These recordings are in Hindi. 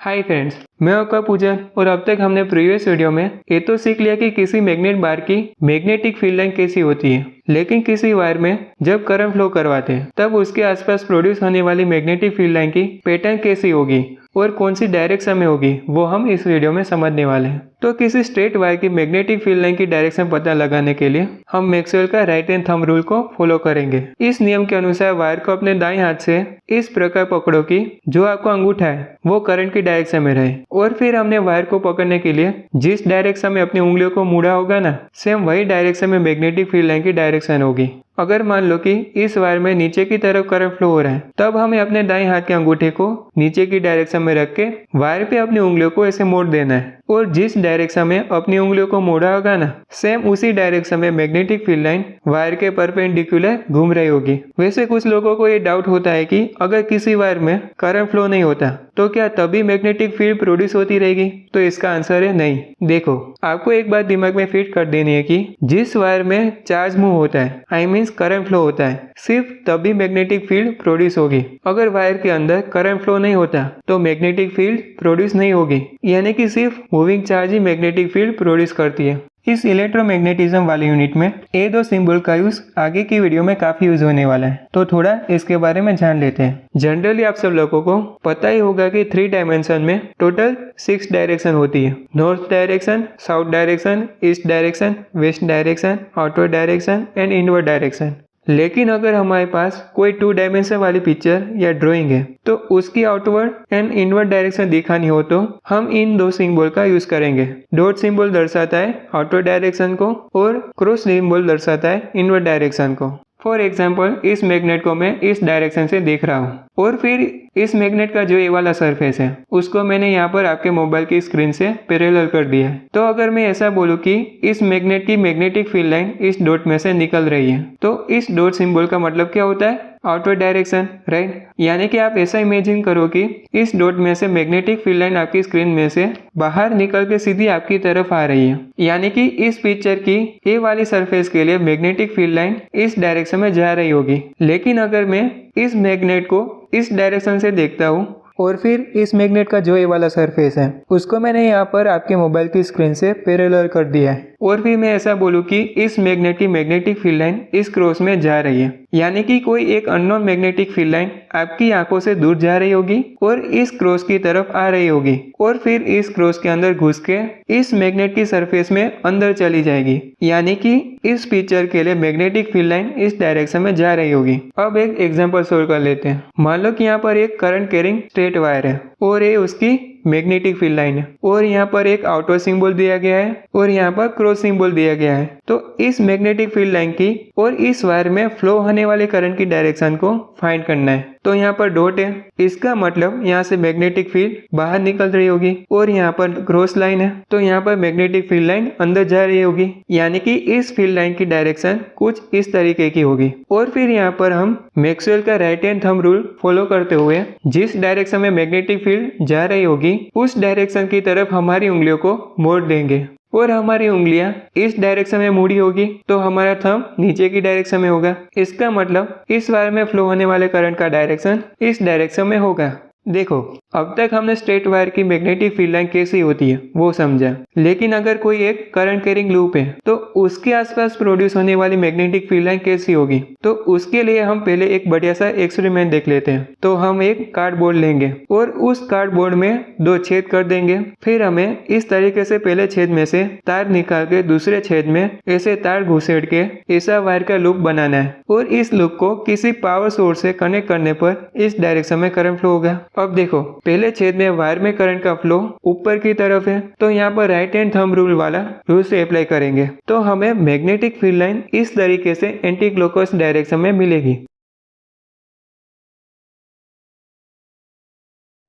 हाय फ्रेंड्स, मैं आपका पूजन और अब तक हमने प्रीवियस वीडियो में ये तो सीख लिया कि किसी मैग्नेट बार की मैग्नेटिक फील्ड लाइन कैसी होती है। लेकिन किसी वायर में जब करंट फ्लो करवाते हैं तब उसके आसपास प्रोड्यूस होने वाली मैग्नेटिक फील्ड लाइन की पैटर्न कैसी होगी और कौन सी डायरेक्शन में होगी वो हम इस वीडियो में समझने वाले हैं। तो किसी स्ट्रेट वायर की मैग्नेटिक फील्ड लाइन की डायरेक्शन पता लगाने के लिए हम मैक्सवेल का राइट हैंड थंब रूल को फॉलो करेंगे। इस नियम के अनुसार वायर को अपने दाएं हाथ से इस प्रकार पकड़ो कि जो आपका अंगूठा है वो करंट की डायरेक्शन में रहे, और फिर हमने वायर को पकड़ने के लिए जिस डायरेक्शन में अपनी उंगलियों को मुड़ा होगा ना, सेम वही डायरेक्शन में मैग्नेटिक फील्ड लाइन की डायरेक्शन होगी। अगर मान लो कि इस वायर में नीचे की तरफ करंट फ्लो हो रहा है, तब हमें अपने दाएं हाथ के अंगूठे को नीचे की डायरेक्शन में रख के वायर पे अपनी उंगलियों को ऐसे मोड़ देना है, और जिस डायरेक्शन में अपनी उंगलियों को मोड़ा होगा ना, सेम उसी डायरेक्शन में मैग्नेटिक फील्ड लाइन वायर के परपेंडिकुलर घूम रही होगी। वैसे कुछ लोगों को ये डाउट होता है कि अगर किसी वायर में करंट फ्लो नहीं होता तो क्या तभी मैग्नेटिक फील्ड प्रोड्यूस होती रहेगी? तो इसका आंसर है नहीं। देखो, आपको एक बात दिमाग में फिट कर देनी है कि जिस वायर में चार्ज मूव होता है, आई मीन करंट फ्लो होता है, सिर्फ तभी मैग्नेटिक फील्ड प्रोड्यूस होगी। अगर वायर के अंदर करंट फ्लो नहीं होता तो मैग्नेटिक फील्ड प्रोड्यूस नहीं होगी, यानी कि सिर्फ मूविंग चार्ज ही मैग्नेटिक फील्ड प्रोड्यूस करती है। इस इलेक्ट्रोमैग्नेटिज्म वाले यूनिट में ये दो सिंबल का यूज आगे की वीडियो में काफी यूज होने वाला है, तो थोड़ा इसके बारे में जान लेते हैं। जनरली आप सब लोगों को पता ही होगा कि 3 डायमेंशन में टोटल 6 डायरेक्शन होती है। North direction, south direction, east direction, west direction, outward direction and inward direction. लेकिन अगर हमारे पास कोई 2 डायमेंशन वाली पिक्चर या ड्राइंग है तो उसकी आउटवर्ड एंड इनवर्ड डायरेक्शन दिखानी हो तो हम इन दो सिंबल का यूज करेंगे। डॉट सिंबल दर्शाता है आउटवर्ड डायरेक्शन को और क्रॉस सिंबल दर्शाता है इनवर्ड डायरेक्शन को। फॉर एग्जाम्पल, इस मैग्नेट को मैं इस डायरेक्शन से देख रहा हूँ, और फिर इस मैग्नेट का जो ये वाला सरफेस है उसको मैंने यहाँ पर आपके मोबाइल की स्क्रीन से पैरेलल कर दिया है। तो अगर मैं ऐसा बोलूँ कि इस मैग्नेट की मैग्नेटिक फील्ड लाइन इस डॉट में से निकल रही है, तो इस डॉट सिंबल का मतलब क्या होता है? Outward direction, right. यानी कि आप ऐसा इमेजिन करो कि इस डॉट में से मैग्नेटिक फील्ड लाइन आपकी स्क्रीन में से बाहर निकल के सीधी आपकी तरफ आ रही है, यानी कि इस पिक्चर की ये वाली सरफेस के लिए मैग्नेटिक फील्ड लाइन इस डायरेक्शन में जा रही होगी। लेकिन अगर मैं इस मैग्नेट को इस डायरेक्शन से देखता हूँ और फिर इस मैग्नेट का जो ये वाला सरफेस है उसको मैंने यहाँ पर आपके मोबाइल की स्क्रीन से पैरेलल कर दिया है, और फिर मैं ऐसा बोलूँ कि इस मैग्नेट की मैग्नेटिक फील्ड लाइन इस क्रॉस में जा रही है, यानी कि कोई एक अननोन मैग्नेटिक फील्ड लाइन आपकी आंखों से दूर जा रही होगी और इस क्रॉस की तरफ आ रही होगी, और फिर इस क्रॉस के अंदर घुस के इस मैग्नेट की सरफेस में अंदर चली जाएगी, यानी कि इस पिक्चर के लिए मैग्नेटिक फील्ड लाइन इस डायरेक्शन में जा रही होगी। अब एक एग्जांपल सोल्व कर लेते हैं। मान लो कि यहाँ पर एक करंट कैरिंग स्ट्रेट वायर है और ये उसकी मैग्नेटिक फील्ड लाइन है, और यहाँ पर एक आउटवर्ड सिंबल दिया गया है और यहाँ पर क्रॉस सिंबल दिया गया है। तो इस मैग्नेटिक फील्ड लाइन की और इस वायर में फ्लो होने वाले करंट की डायरेक्शन को फाइंड करना है। तो यहाँ पर डॉट है, इसका मतलब यहाँ से मैग्नेटिक फील्ड बाहर निकल रही होगी, और यहाँ पर क्रॉस लाइन है तो यहाँ पर मैग्नेटिक फील्ड लाइन अंदर जा रही होगी, यानी कि इस फील्ड लाइन की डायरेक्शन कुछ इस तरीके की होगी। और फिर यहाँ पर हम मैक्सवेल का right hand thumb rule follow करते हुए जिस डायरेक्शन में मैग्नेटिक फील्ड जा रही होगी उस डायरेक्शन की तरफ हमारी उंगलियों को मोड़ देंगे, और हमारी उंगलियां इस डायरेक्शन में मुड़ी होगी तो हमारा थंब नीचे की डायरेक्शन में होगा। इसका मतलब इस वायर में फ्लो होने वाले करंट का डायरेक्शन इस डायरेक्शन में होगा। देखो, अब तक हमने स्ट्रेट वायर की मैग्नेटिक फील्ड लाइन कैसी होती है वो समझा, लेकिन अगर कोई एक करंट कैरिंग लूप है तो उसके आसपास प्रोड्यूस होने वाली मैग्नेटिक फील्ड लाइन कैसी होगी, तो उसके लिए हम पहले एक बढ़िया सा एक्सपेरिमेंट देख लेते हैं। तो हम एक कार्डबोर्ड लेंगे और उस कार्डबोर्ड में 2 छेद कर देंगे। फिर हमें इस तरीके से पहले छेद में से तार निकाल के दूसरे छेद में ऐसे तार घुसेड़ के ऐसा वायर का लूप बनाना है, और इस लूप को किसी पावर सोर्स से कनेक्ट करने पर इस डायरेक्शन में करंट फ्लो होगा। अब देखो, पहले छेद में वायर में करंट का फ्लो ऊपर की तरफ है, तो यहाँ पर राइट हैंड थंब रूल वाला रूल से अप्लाई करेंगे तो हमें मैग्नेटिक फील्ड लाइन इस तरीके से एंटी क्लॉकवाइज डायरेक्शन में मिलेगी।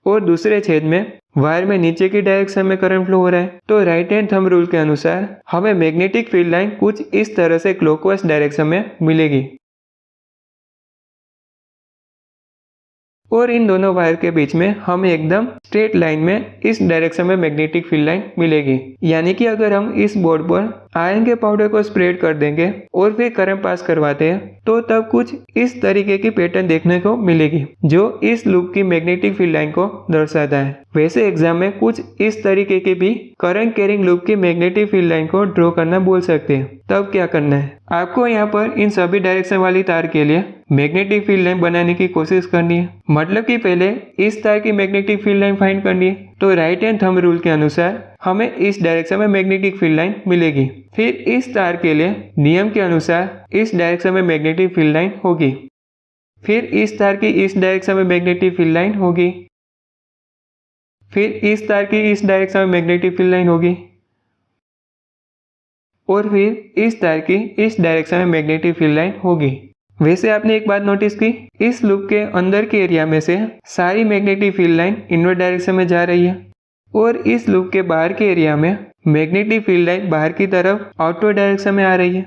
और दूसरे छेद में वायर में नीचे की डायरेक्शन में करंट फ्लो हो रहा है, तो राइट हैंड थंब रूल के अनुसार हमें मैग्नेटिक फील्ड लाइन कुछ इस तरह से क्लॉकवाइज डायरेक्शन में मिलेगी। और इन दोनों वायर के बीच में हमें एकदम स्ट्रेट लाइन में इस डायरेक्शन में मैग्नेटिक फील्ड लाइन मिलेगी। यानी कि अगर हम इस बोर्ड पर आयरन के पाउडर को स्प्रेड कर देंगे और फिर करंट पास करवाते हैं तो तब कुछ इस तरीके की पैटर्न देखने को मिलेगी जो इस लूप की मैग्नेटिक फील्ड लाइन को दर्शाता है। वैसे एग्जाम में कुछ इस तरीके के भी करंट कैरिंग लूप की मैग्नेटिक फील्ड लाइन को ड्रॉ करना बोल सकते हैं। तब क्या करना है, आपको यहाँ पर इन सभी डायरेक्शन वाली तार के लिए मैग्नेटिक फील्ड लाइन बनाने की कोशिश करनी है। मतलब कि पहले इस तार की मैग्नेटिक फील्ड लाइन फाइंड करनी है, तो राइट हैंड थंब रूल के अनुसार हमें इस डायरेक्शन में मैग्नेटिक फील्ड लाइन मिलेगी। फिर इस तार के लिए नियम के अनुसार इस डायरेक्शन में मैग्नेटिक फील्ड लाइन होगी। फिर इस तार की इस डायरेक्शन में मैग्नेटिक फील्ड लाइन होगी। फिर इस तार की इस डायरेक्शन में मैग्नेटिक फील्ड लाइन होगी और फिर इस तार की इस डायरेक्शन में मैग्नेटिक फील्ड लाइन होगी। वैसे आपने एक बात नोटिस की, इस लूप के अंदर के एरिया में से सारी magnetic field line invert direction में जा रही है और इस लूप के बाहर के एरिया में मैग्नेटिक फील्ड लाइन बाहर की तरफ आउटवर्ड डायरेक्शन में आ रही है।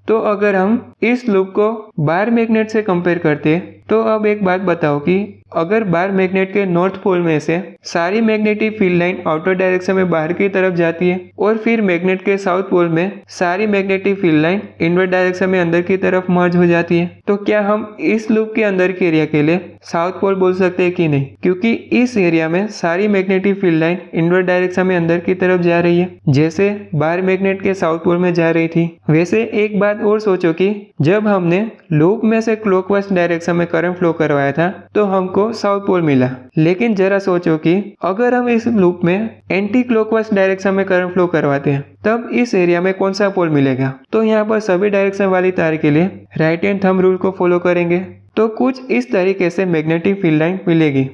तो अगर हम इस लूप को बार मैग्नेट से कंपेयर करते हैं तो अब एक बात बताओ कि अगर बार मैग्नेट के नॉर्थ पोल में से सारी magnetic field line outer direction में बाहर की तरफ जाती है और फिर मैग्नेट के साउथ पोल में सारी magnetic field line invert direction में अंदर की तरफ मर्ज हो जाती है, तो क्या हम इस लूप के अंदर के एरिया के लिए साउथ पोल बोल सकते हैं कि नहीं? क्योंकि इस एरिया में सारी magnetic field line invert direction में अंदर की तरफ जा रही है, जैसे बार मैग्नेट के साउथ पोल में जा रही थी। वैसे एक बात और सोचो कि जब हमने लूप में से क्लॉकवाइज डायरेक्शन में करंट फ्लो करवाया था तो हमको साउथ पोल मिला, लेकिन जरा सोचो कि अगर हम इस लूप में एंटी क्लॉकवाइज डायरेक्शन में करंट फ्लो करवाते हैं तब इस एरिया में कौन सा पोल मिलेगा? तो यहाँ पर सभी डायरेक्शन वाली तार के लिए राइट हैंड थंब रूल को फॉलो करेंगे तो कुछ इस तरीके से मैग्नेटिक फील्ड लाइन मिलेगी।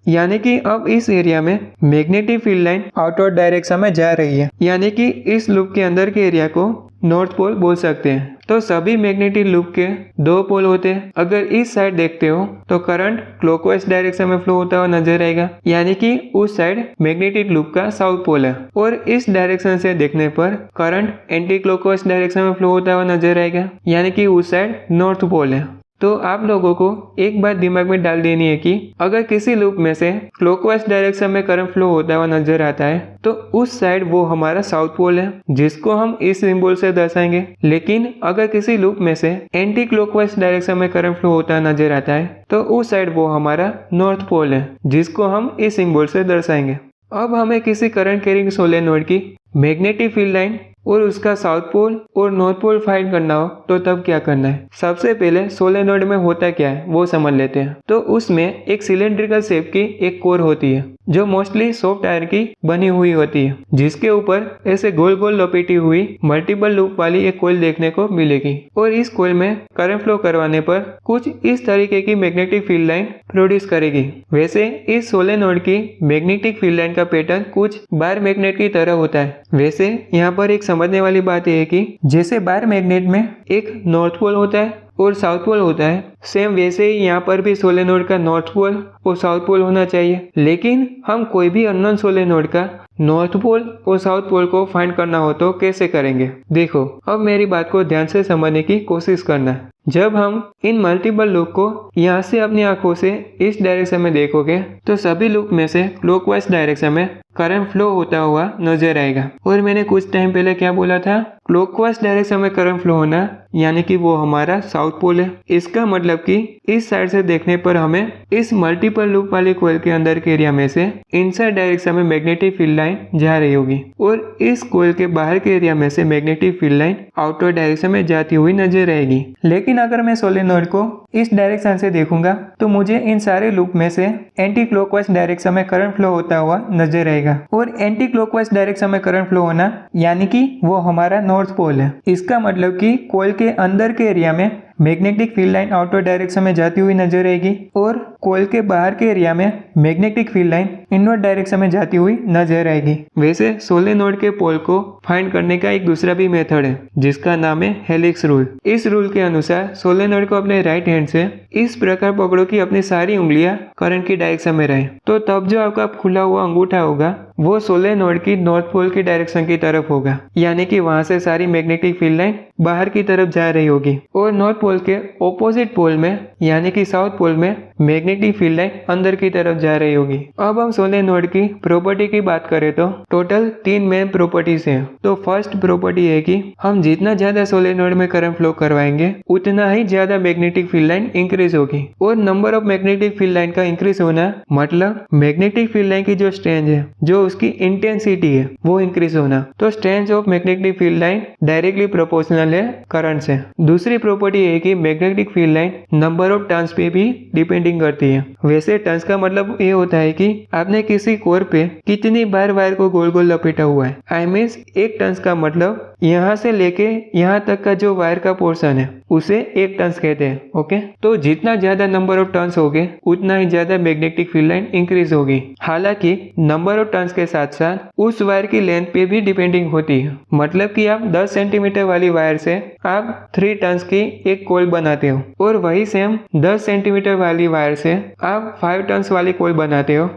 यानी कि अब इस एरिया में magnetic field line outward direction में जा रही है, यानी कि इस लूप के अंदर के एरिया को नॉर्थ पोल बोल सकते हैं। तो सभी मैग्नेटिक लूप के दो पोल होते हैं। अगर इस साइड देखते हो तो करंट क्लॉकवाइज डायरेक्शन में फ्लो होता हुआ नजर आएगा, यानी कि उस साइड मैग्नेटिक लूप का साउथ पोल है, और इस डायरेक्शन से देखने पर करंट एंटी क्लॉकवाइज डायरेक्शन में फ्लो होता हुआ नजर आएगा, यानी कि उस साइड नॉर्थ पोल है। तो आप लोगों को एक बात दिमाग में डाल देनी है कि अगर किसी लूप में से क्लॉकवाइज डायरेक्शन में करंट फ्लो होता हुआ नजर आता है तो उस साइड वो हमारा साउथ पोल है, जिसको हम इस सिंबल से दर्शाएंगे। लेकिन अगर किसी लूप में से एंटी क्लॉकवाइज डायरेक्शन में करंट फ्लो होता नजर आता है तो उस साइड वो हमारा नॉर्थ पोल है, जिसको हम इस सिंबल से दर्शाएंगे। अब हमें किसी करंट कैरिंग सोलेनोइड की मैग्नेटिक फील्ड लाइन और उसका साउथ पोल और नॉर्थ पोल फाइंड करना हो तो तब क्या करना है? सबसे पहले सोलेनोइड में होता क्या है वो समझ लेते हैं। तो उसमें एक सिलेंड्रिकल शेप की एक कोर होती है जो मोस्टली सॉफ्ट आयरन की बनी हुई होती है, जिसके ऊपर ऐसे गोल गोल लपेटी हुई मल्टीपल लूप वाली एक कोइल देखने को मिलेगी, और इस कोइल में करंट फ्लो करवाने पर कुछ इस तरीके की मैग्नेटिक फील्ड लाइन प्रोड्यूस करेगी। वैसे इस सोलेनोइड की मैग्नेटिक फील्ड लाइन का पैटर्न कुछ बार मैग्नेट की तरह होता है। वैसे यहाँ पर एक समझने वाली बात यह है कि जैसे बार मैग्नेट में एक नॉर्थ पोल होता है और साउथ पोल होता है, सेम वैसे ही यहाँ पर भी सोलेनोइड का नॉर्थ पोल और साउथ पोल होना चाहिए। लेकिन हम कोई भी अननोन सोलेनोइड का नॉर्थ पोल और साउथ पोल को फाइंड करना हो तो कैसे करेंगे? देखो, अब मेरी बात को ध्यान से समझने की कोशिश करना। जब हम इन मल्टीपल लूप को यहाँ से अपनी आंखों से इस डायरेक्शन में देखोगे तो सभी लूप में से क्लॉकवाइज डायरेक्शन में करंट फ्लो होता हुआ नजर आएगा। और मैंने कुछ टाइम पहले क्या बोला था? क्लॉकवाइज डायरेक्शन में करंट फ्लो होना यानी कि वो हमारा साउथ पोल है। इसका मतलब कि इस साइड से देखने पर हमें इस मल्टीपल लूप वाली कोइल के अंदर के एरिया में से इनसाइड डायरेक्शन में मैग्नेटिक फील्ड लाइन जा रही होगी, और इस कोइल के बाहर के एरिया में से magnetic field line outward direction में जाती हुई नजर आएगी। लेकिन अगर मैं सोलेनोइड को इस डायरेक्शन से देखूंगा तो मुझे इन सारे लूप में से एंटी क्लॉकवाइज डायरेक्शन में करंट फ्लो होता हुआ नजर आएगा, और एंटी क्लॉकवाइज डायरेक्शन में करंट फ्लो होना यानी कि वो हमारा नॉर्थ पोल है। इसका मतलब कि कोइल के अंदर के एरिया में magnetic field line outward direction में जाती हुई नजर आएगी, और कोइल के बाहर के एरिया में magnetic field line invert direction में जाती हुई नजर आएगी। वैसे सोलेनोइड के पोल को फाइंड करने का एक दूसरा भी मेथड है जिसका नाम है हेलिक्स रूल। इस रूल के अनुसार सोलेनोइड को अपने राइट हैंड से इस प्रकार पकड़ो कि अपनी सारी उंगलियां करंट की डायरेक्शन में रहे, तो तब जो आपका खुला हुआ अंगूठा होगा वो सोलेनोइड की नॉर्थ पोल की डायरेक्शन की तरफ होगा, यानी कि वहां से सारी मैग्नेटिक फील्ड लाइन बाहर की तरफ जा रही होगी और नॉर्थ पोल के ऑपोजिट पोल में यानी कि साउथ पोल में मैग्नेटिक फील्ड लाइन अंदर की तरफ जा रही होगी। अब हम सोलेनोइड की प्रॉपर्टी की बात करें तो टोटल 3 मेन प्रॉपर्टीज हैं। तो फर्स्ट प्रॉपर्टी है कि हम जितना ज्यादा सोलेनोइड में करंट फ्लो करवाएंगे उतना ही ज्यादा मैग्नेटिक फील्ड लाइन इंक्रीज होगी। और number of magnetic field line का इंक्रीज होना मतलब मैग्नेटिक फील्ड लाइन की जो स्ट्रेंथ है, जो उसकी इंटेंसिटी है, वो इंक्रीज होना। तो strength of magnetic field line directly proportional है करंट से। दूसरी प्रॉपर्टी है कि magnetic field line number of turns पे भी डिपेंडिंग करती है। वैसे टर्न्स का मतलब ये होता है कि आपने किसी कोर पे कितनी बार वायर को गोल गोल लपेटा हुआ है। आई मीन्स एक टर्न्स का मतलब यहाँ से लेके यहाँ तक का जो वायर का पोर्शन है उसे एक टर्न्स कहते हैं। ओके, तो जितना ज्यादा नंबर ऑफ टर्न्स होगे उतना ही ज्यादा मैग्नेटिक फील्ड लाइन इंक्रीज होगी। हालांकि नंबर ऑफ टर्न्स के साथ साथ उस वायर की लेंथ पे भी डिपेंडिंग होती है। मतलब कि आप 10 सेंटीमीटर वाली वायर से आप 3 टर्न्स की एक कोल बनाते हो और वही सेम 10 सेंटीमीटर वाली वायर से आप 5 टर्न्स वाली कोल बनाते हो,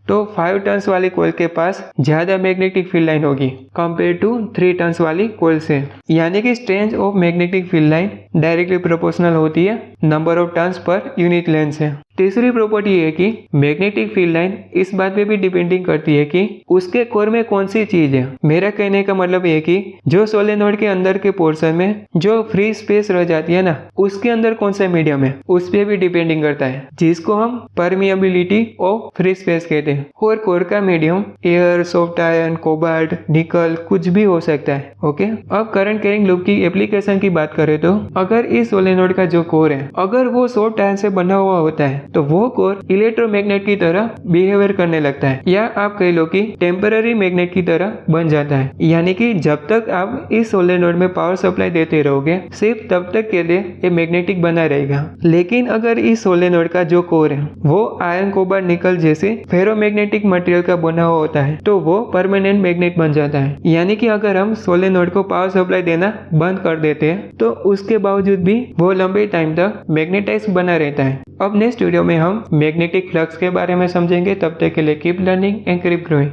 तो 5 टर्न्स वाली कोयल के पास ज्यादा मैग्नेटिक फील्ड लाइन होगी कंपेयर टू 3 टर्न्स वाली कोयल से। यानी कि strength of magnetic field line directly proportional होती है number of turns per unit length से। तीसरी प्रॉपर्टी है कि मैग्नेटिक फील्ड लाइन इस बात पे भी डिपेंडिंग करती है कि उसके कोर में कौन सी चीज है। मेरा कहने का मतलब है कि जो सोलेनोइड के अंदर के पोर्शन में जो फ्री स्पेस रह जाती है ना, उसके अंदर कौन सा मीडियम है उस पे भी डिपेंडिंग करता है, जिसको हम परमिएबिलिटी ऑफ फ्री स्पेस कहते हैं। और कोर का medium air, soft iron, cobalt, निकल कुछ भी हो सकता है। ओके, अब करंट कैरिंग लूप की एप्लीकेशन की बात करें तो अगर इस सोलेनोइड का जो कोर है अगर वो सॉफ्ट आयरन से बना हुआ होता है तो वो कोर इलेक्ट्रोमैग्नेट की तरह बिहेवियर करने लगता है, या आप कह लो कि टेम्पररी मैग्नेट की तरह बन जाता है। यानी कि जब तक आप इस सोलेनोइड में पावर सप्लाई देते रहोगे सिर्फ तब तक के लिए ये मैग्नेटिक बना रहेगा। लेकिन अगर इस सोलेनोइड का जो कोर है वो आयरन, कोबाल्ट, निकल जैसे फेरोमैग्नेटिक मटेरियल का बना हुआ होता है तो वो परमानेंट मैग्नेट बन जाता है। यानी कि अगर हम सोलेनोइड को पावर सप्लाई देना बंद कर देते हैं तो उसके बावजूद भी वो लंबे टाइम तक मैग्नेटाइज बना रहता है। अब नेक्स्ट वीडियो में हम मैग्नेटिक फ्लक्स के बारे में समझेंगे। तब तक के लिए keep learning and keep growing.